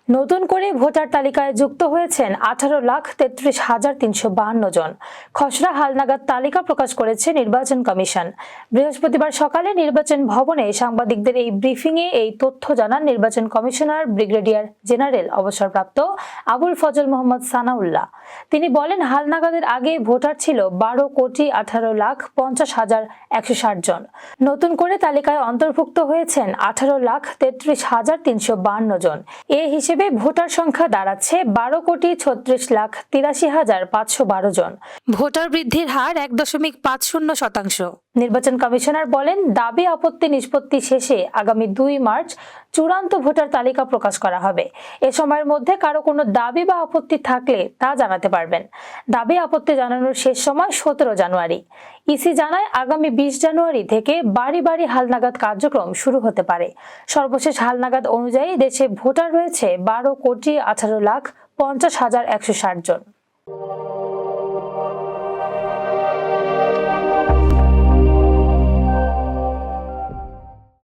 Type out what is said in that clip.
নতুন করে ভোটার তালিকায় যুক্ত হয়েছেন 18,33,352 জন। খসড়া হালনাগাদ তালিকা প্রকাশ করেছে নির্বাচন কমিশন। বৃহস্পতিবার সকালে নির্বাচন ভবনে সাংবাদিকদের এই ব্রিফিংয়ে এই তথ্য জানান নির্বাচন কমিশনার ব্রিগেডিয়ার জেনারেল অবসরপ্রাপ্ত আবুল ফজল মোহাম্মদ সানাউল্লাহ। তিনি বলেন, হালনাগাদের আগে ভোটার ছিল 12,18,50,160 জন। নতুন করে তালিকায় অন্তর্ভুক্ত হয়েছেন 18,33,352 জন। এ হিসেবে ভোটার সংখ্যা দাঁড়াচ্ছে 12,36,83,512 জন। ভোটার বৃদ্ধির হার 1.50%। নির্বাচন কমিশনার বলেন, দাবি আপত্তি নিষ্পত্তি শেষে আগামী 2 মার্চ চূড়ান্ত ভোটার তালিকা প্রকাশ করা হবে। এ সময়ের মধ্যে কারো কোনো দাবি বা আপত্তি থাকলে তা জানাতে পারবেন। দাবি আপত্তি জানানোর শেষ সময় 17 জানুয়ারি। ইসি জানায়, আগামী 20 জানুয়ারি থেকে বাড়ি বাড়ি হালনাগাদ কার্যক্রম শুরু হতে পারে। সর্বশেষ হালনাগাদ অনুযায়ী দেশে ভোটার রয়েছে 12,18,50,160 জন।